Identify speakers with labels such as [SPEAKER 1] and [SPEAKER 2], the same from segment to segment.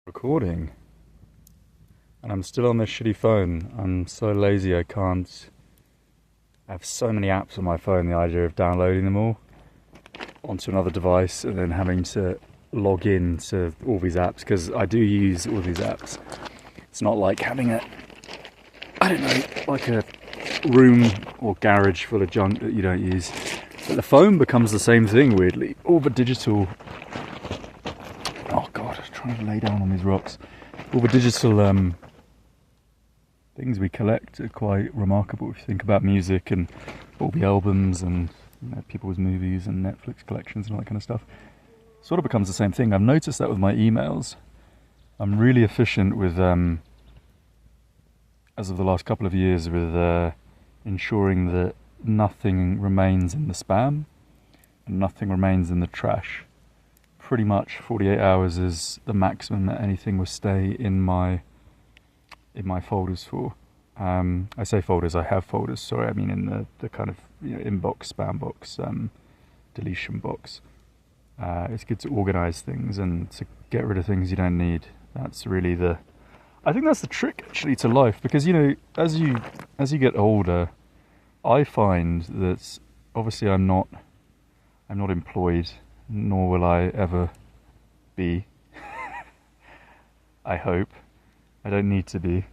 [SPEAKER 1] Recording, and I'm still on this shitty phone. I'm so lazy I can't. I have so many apps on my phone, the idea of downloading them all onto another device and then having to log in to all these apps, because I do use all these apps. It's not like having I don't know, like a room or garage full of junk that you don't use. But the phone becomes the same thing, weirdly. All the digital... Oh god, I'm trying to lay down on these rocks. All the digital things we collect are quite remarkable if you think about music and all the albums and people's movies and Netflix collections and all that kind of stuff. Sort of becomes the same thing. I've noticed that with my emails. I'm really efficient with, as of the last couple of years, with ensuring that nothing remains in the spam and nothing remains in the trash. Pretty much 48 hours is the maximum that anything will stay in my folders for. I say folders, I have folders, sorry, I mean in the kind of inbox, spam box, deletion box. It's good to organise things and to get rid of things you don't need. That's really I think that's the trick actually to life, because as you get older, I find that obviously I'm not employed, nor will I ever be. I hope. I don't need to be,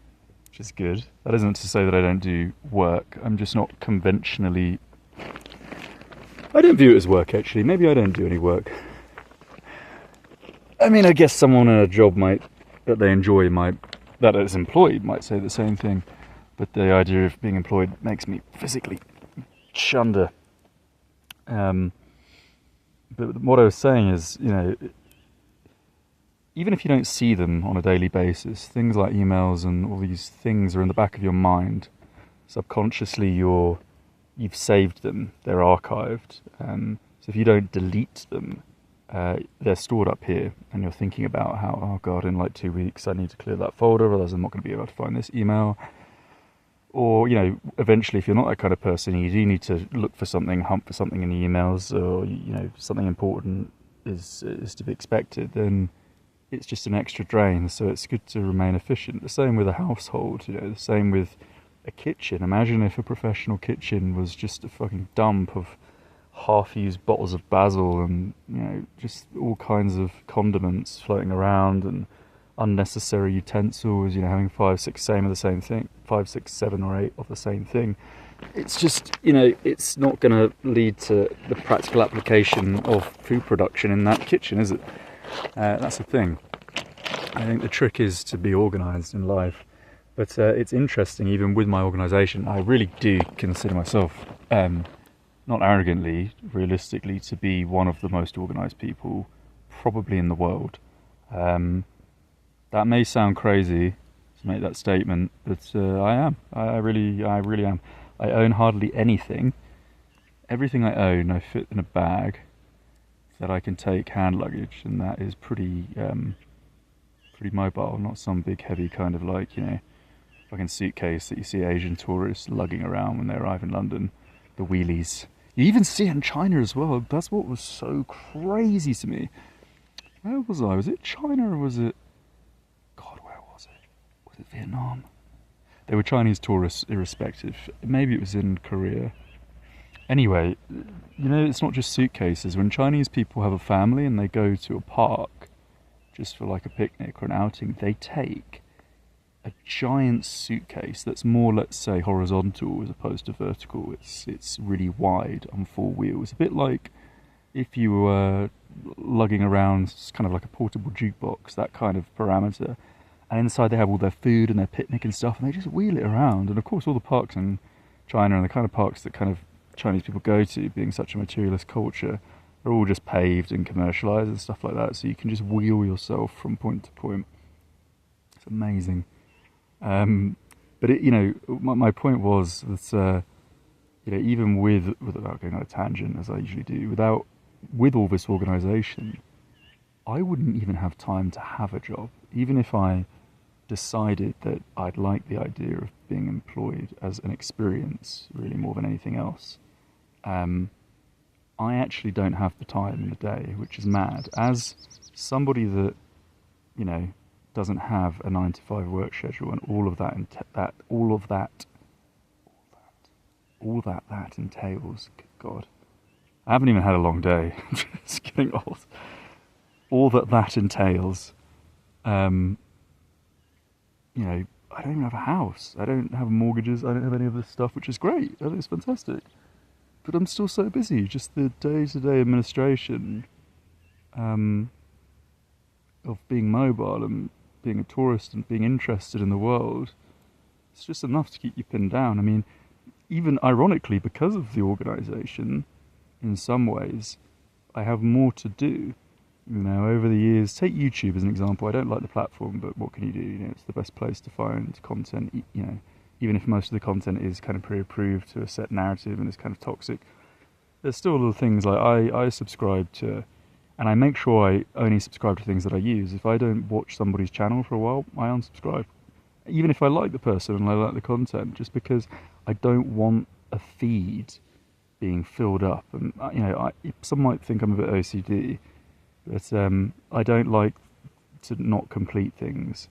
[SPEAKER 1] which is good. That isn't to say that I don't do work. I'm just not conventionally... I don't view it as work, actually. Maybe I don't do any work. I mean, I guess someone in a job that they enjoy that is employed might say the same thing. But the idea of being employed makes me physically chunder. But what I was saying is, even if you don't see them on a daily basis, things like emails and all these things are in the back of your mind. Subconsciously, you've saved them. They're archived. So if you don't delete them, they're stored up here, and you're thinking about how, oh God, in like 2 weeks I need to clear that folder, otherwise I'm not going to be able to find this email. Or, eventually, if you're not that kind of person, you do need to look for something, hunt for something in the emails, or, something important is to be expected, then it's just an extra drain. So it's good to remain efficient. The same with a household, the same with a kitchen. Imagine if a professional kitchen was just a fucking dump of half-used bottles of basil and, just all kinds of condiments floating around and unnecessary utensils, having 5, 6, 7 of the same thing, 5, 6, 7 or 8 of the same thing. It's just, it's not going to lead to the practical application of food production in that kitchen, is it? That's the thing. I think the trick is to be organised in life. But it's interesting, even with my organisation, I really do consider myself, not arrogantly, realistically, to be one of the most organised people probably in the world. That may sound crazy to make that statement, but I am. I really am. I own hardly anything. Everything I own, I fit in a bag that I can take hand luggage, and that is pretty mobile. Not some big heavy kind of fucking suitcase that you see Asian tourists lugging around when they arrive in London. The wheelies. You even see it in China as well. That's what was so crazy to me. Where was I? Was it China or was it... God, where was it? Was it Vietnam? They were Chinese tourists, irrespective. Maybe it was in Korea. Anyway, it's not just suitcases. When Chinese people have a family and they go to a park just for like a picnic or an outing, they take a giant suitcase that's more, let's say, horizontal as opposed to vertical. It's really wide on 4 wheels. A bit like if you were lugging around kind of like a portable jukebox, that kind of parameter. And inside they have all their food and their picnic and stuff, and they just wheel it around. And of course all the parks in China and the kind of parks that kind of Chinese people go to, being such a materialist culture, are all just paved and commercialised and stuff like that, so you can just wheel yourself from point to point. It's amazing. But my point was that even without going on a tangent as I usually do, with all this organisation, I wouldn't even have time to have a job, even if I decided that I'd like the idea of being employed as an experience really more than anything else. I actually don't have the time in the day, which is mad. As somebody that, doesn't have a 9 to 5 work schedule, and all that entails. Good God, I haven't even had a long day. I'm just getting old. All that entails. You know, I don't even have a house. I don't have mortgages. I don't have any of this stuff, which is great. I think it's fantastic. But I'm still so busy. Just the day-to-day administration of being mobile and being a tourist and being interested in the world. It's just enough to keep you pinned down. I mean, even ironically, because of the organisation, in some ways, I have more to do. You know, over the years, take YouTube as an example. I don't like the platform, but what can you do? You know, it's the best place to find content. You know, even if most of the content is kind of pre-approved to a set narrative and is kind of toxic, there's still little things like I subscribe to, and I make sure I only subscribe to things that I use. If I don't watch somebody's channel for a while, I unsubscribe, even if I like the person and I like the content, just because I don't want a feed being filled up. And you know, some might think I'm a bit OCD. But I don't like to not complete things,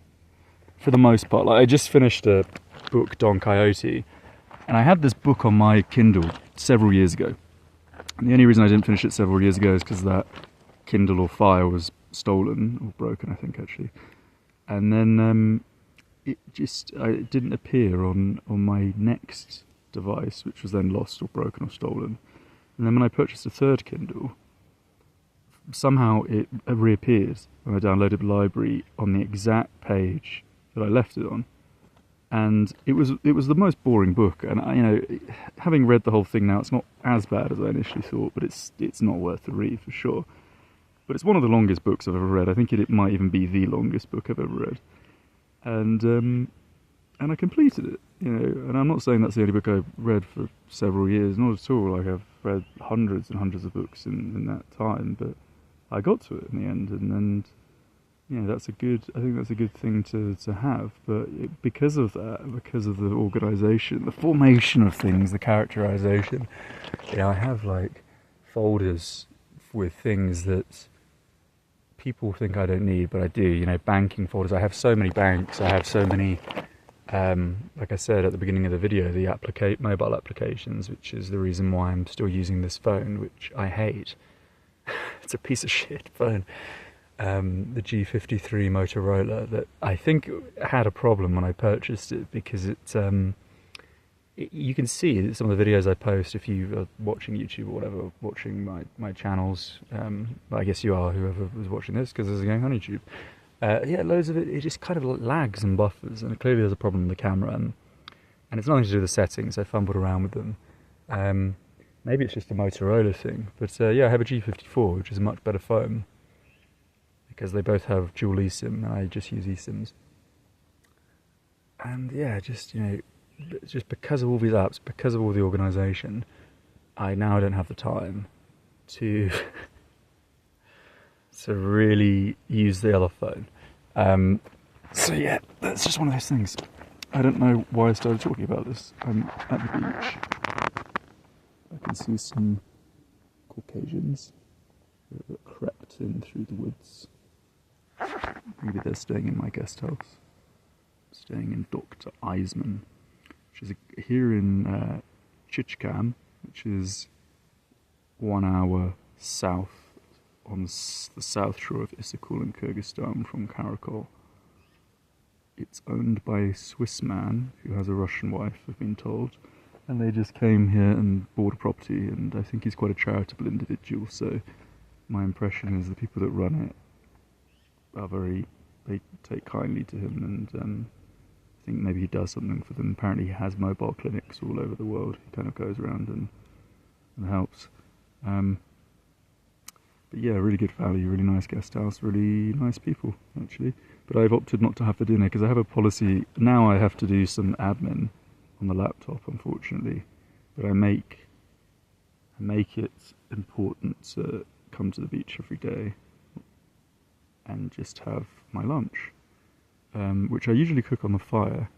[SPEAKER 1] for the most part. Like, I just finished a book, Don Quixote, and I had this book on my Kindle several years ago. And the only reason I didn't finish it several years ago is because that Kindle or file was stolen, or broken, I think, actually. And then it didn't appear on my next device, which was then lost or broken or stolen. And then when I purchased a third Kindle, somehow it reappeared when I downloaded the library on the exact page that I left it on, and it was the most boring book. And you know, having read the whole thing now, it's not as bad as I initially thought, but it's not worth the read for sure. But it's one of the longest books I've ever read. I think it might even be the longest book I've ever read, and I completed it. You know, and I'm not saying that's the only book I've read for several years, not at all. Like, I've read hundreds and hundreds of books in that time, but I got to it in the end, and you know, I think that's a good thing to have. But because of that, because of the organisation, the formation of things, the characterisation, you know, I have like folders with things that people think I don't need, but I do. You know, banking folders. I have so many banks. I have so many. Like I said at the beginning of the video, the mobile applications, which is the reason why I'm still using this phone, which I hate. It's a piece of shit phone. The G53 Motorola, that I think had a problem when I purchased it, because you can see some of the videos I post if you are watching YouTube or whatever, watching my channels. I guess you are, whoever was watching this, because this is going on YouTube. Yeah, loads of it just kind of lags and buffers, and clearly there's a problem with the camera, and it's nothing to do with the settings. I fumbled around with them. Maybe it's just a Motorola thing, but yeah, I have a G54, which is a much better phone, because they both have dual eSIM, and I just use eSIMs. And yeah, just, you know, just because of all these apps, because of all the organisation, I now don't have the time to to really use the other phone. So yeah, that's just one of those things. I don't know why I started talking about this. I'm at the beach. I can see some Caucasians that crept in through the woods. Maybe they're staying in my guest house. Staying in Dr. Eisman, which is here in Chichkan, which is 1 hour south on the south shore of Issyk-Kul in Kyrgyzstan from Karakol. It's owned by a Swiss man who has a Russian wife, I've been told, and they just came here and bought a property, and I think he's quite a charitable individual, so my impression is the people that run it are they take kindly to him, and I think maybe he does something for them. Apparently he has mobile clinics all over the world. He kind of goes around and helps. But yeah, really good value, really nice guest house, really nice people, actually. But I've opted not to have the dinner, because I have a policy. Now I have to do some admin on the laptop, unfortunately. But I make it important to come to the beach every day and just have my lunch, which I usually cook on the fire.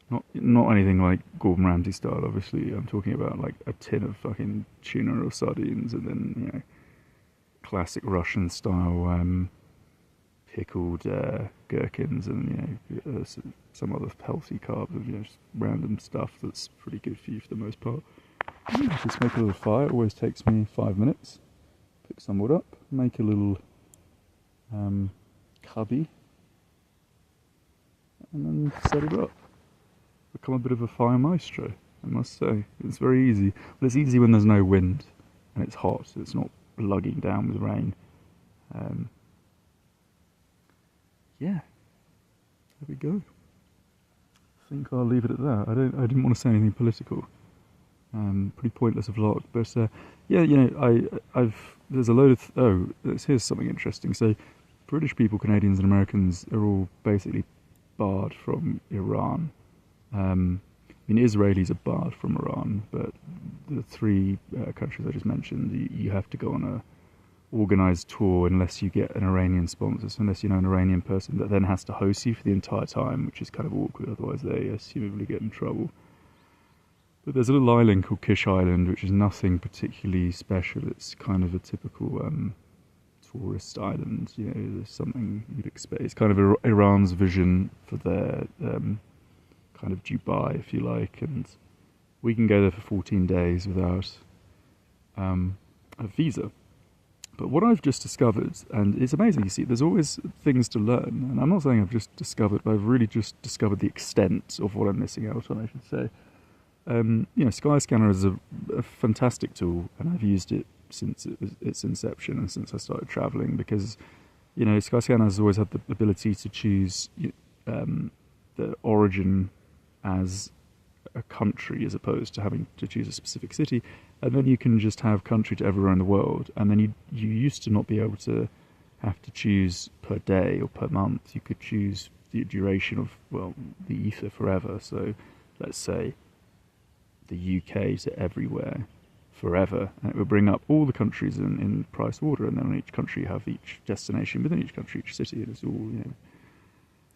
[SPEAKER 1] Not anything like Gordon Ramsay style, obviously. I'm talking about like a tin of fucking tuna or sardines, and then, you know, classic Russian style pickled gherkins and some other healthy carbs and just random stuff that's pretty good for you for the most part. Just make a little fire. It always takes me 5 minutes. Pick some wood up, make a little cubby, and then set it up. Become a bit of a fire maestro, I must say. It's very easy. But it's easy when there's no wind and it's hot, so it's not lugging down with rain. Yeah, there we go. I think I'll leave it at that. I didn't want to say anything political. Pretty pointless vlog, but there's a load of here's something interesting. So British people, Canadians and Americans are all basically barred from Iran. Israelis are barred from Iran, but the three countries I just mentioned, you have to go on a organised tour unless you get an Iranian sponsor, so unless you know an Iranian person that then has to host you for the entire time, which is kind of awkward, otherwise they assumably get in trouble. But there's a little island called Kish Island, which is nothing particularly special. It's kind of a typical tourist island. There's something you'd expect. It's kind of Iran's vision for their kind of Dubai, if you like, and we can go there for 14 days without a visa. But what I've just discovered, and it's amazing, you see, there's always things to learn, and I'm not saying I've just discovered, but I've really just discovered the extent of what I'm missing out on, I should say. Skyscanner is a fantastic tool, and I've used it since its inception and since I started travelling, because Skyscanner has always had the ability to choose the origin as a country as opposed to having to choose a specific city, and then you can just have country to everywhere in the world. And then you used to not be able to have to choose per day or per month. You could choose the duration of the ether forever. So let's say the UK to everywhere forever, and it would bring up all the countries in price order, and then on each country you have each destination within each country, each city, and it's all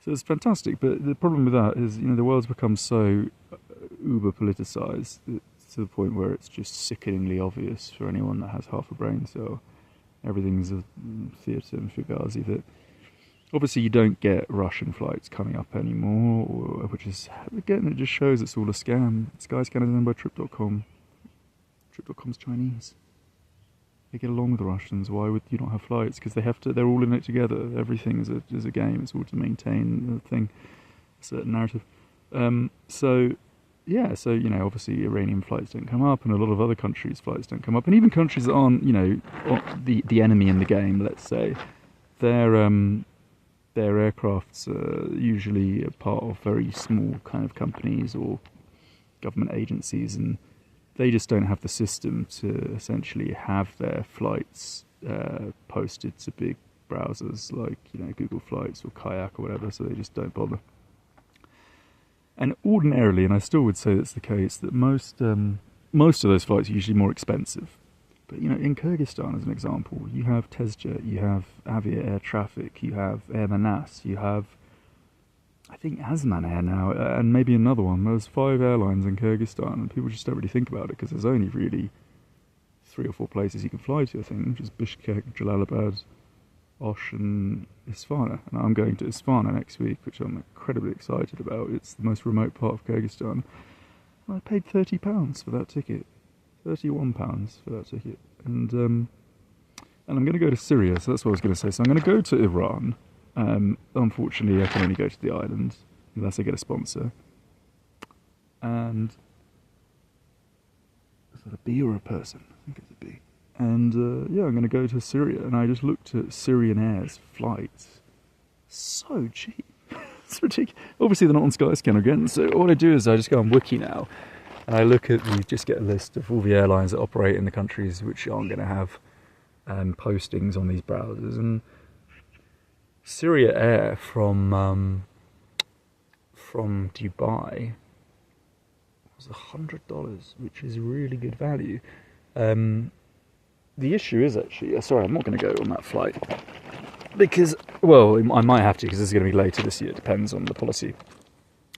[SPEAKER 1] so it's fantastic. But the problem with that is the world's become so uber politicized to the point where it's just sickeningly obvious for anyone that has half a brain cell. Everything's a theatre in Fugazi. That obviously you don't get Russian flights coming up anymore, which is, again, it just shows it's all a scam. Skyscanner is owned by Trip.com. Trip.com's Chinese. They get along with the Russians. Why would you not have flights? Because they're all in it together. Everything is a game. It's all to maintain the thing, a certain narrative. Obviously Iranian flights don't come up, and a lot of other countries' flights don't come up, and even countries that aren't, the enemy in the game, let's say, their aircrafts are usually a part of very small kind of companies or government agencies, and they just don't have the system to essentially have their flights posted to big browsers like Google Flights or Kayak or whatever, so they just don't bother. And ordinarily, and I still would say that's the case, that most of those flights are usually more expensive. But in Kyrgyzstan, as an example, you have TezJet, you have Avia Air Traffic, you have Air Manas, you have, I think, Azman Air now, and maybe another one. There's 5 airlines in Kyrgyzstan, and people just don't really think about it because there's only really 3 or 4 places you can fly to, I think, which is Bishkek, Jalalabad, Osh and Isfana. And I'm going to Isfana next week, which I'm incredibly excited about. It's the most remote part of Kyrgyzstan. And I paid £30 for that ticket. £31 for that ticket. And I'm going to go to Syria, so that's what I was going to say. So I'm going to go to Iran. Unfortunately, I can only go to the island unless I get a sponsor. And is that a bee or a person? I think it's a bee. And I'm going to go to Syria, and I just looked at Syrian Air's flights. So cheap. It's ridiculous. Obviously, they're not on Skyscanner again, so all I do is I just go on Wiki now, and I look at just get a list of all the airlines that operate in the countries which aren't going to have postings on these browsers. And Syria Air from Dubai was $100, which is really good value. The issue is actually, sorry, I'm not going to go on that flight because, I might have to because this is going to be later this year. It depends on the policy.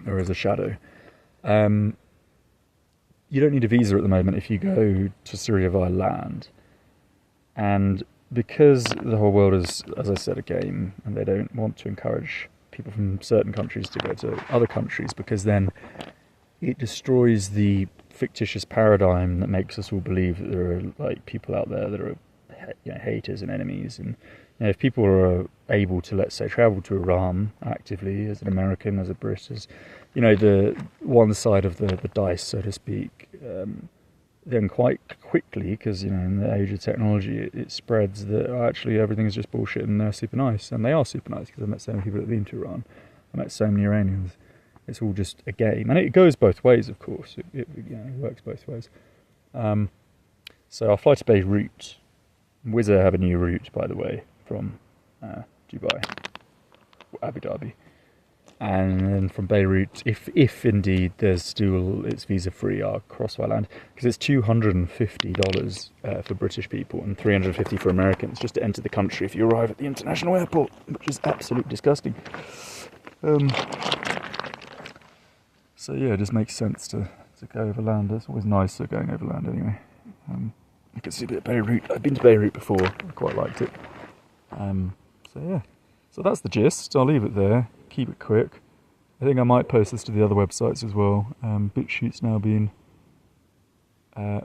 [SPEAKER 1] There is a shadow. You don't need a visa at the moment if you go to Syria via land. And because the whole world is, as I said, a game, and they don't want to encourage people from certain countries to go to other countries, because then it destroys the fictitious paradigm that makes us all believe that there are like people out there that are, you know, haters and enemies. And you know, if people are able to, let's say, travel to Iran actively as an American, as a Brit, as, you know, the one side of the dice, so to speak, then quite quickly, because, you know, in the age of technology, it spreads that actually everything's just bullshit and they're super nice. And they are super nice, because I met so many people that have been to Iran. I met so many Iranians. It's all just a game. And it goes both ways, of course. It you know, works both ways. So I'll fly to Beirut. Wizz Air have a new route, by the way, from Dubai, Abu Dhabi. And then from Beirut, if indeed there's still, it's visa-free, I'll cross Thailand, because it's $250 for British people and $350 for Americans just to enter the country if you arrive at the international airport, which is absolutely disgusting. So yeah, it just makes sense to go overland. It's always nicer going overland anyway. I can see a bit of Beirut. I've been to Beirut before. I quite liked it. So yeah, so that's the gist. I'll leave it there. Keep it quick. I think I might post this to the other websites as well. BitChute's now been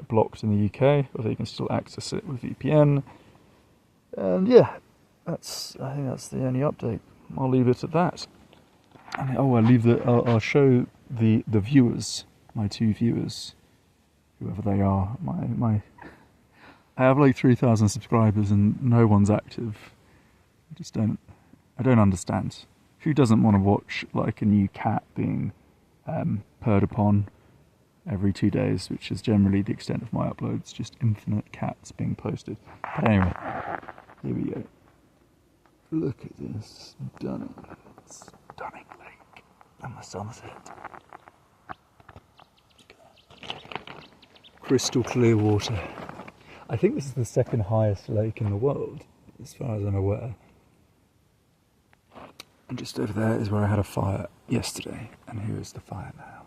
[SPEAKER 1] blocked in the UK, although you can still access it with VPN. And yeah, I think that's the only update. I'll leave it at that. And I'll show the viewers, my two viewers, whoever they are. I have like 3,000 subscribers and no one's active. I don't understand. Who doesn't want to watch like a new cat being purred upon every 2 days, which is generally the extent of my uploads, just infinite cats being posted. But anyway, here we go. Look at this stunning lake and the sunset. Crystal clear water. I think this is the second highest lake in the world, as far as I'm aware. And just over there is where I had a fire yesterday, and here is the fire now.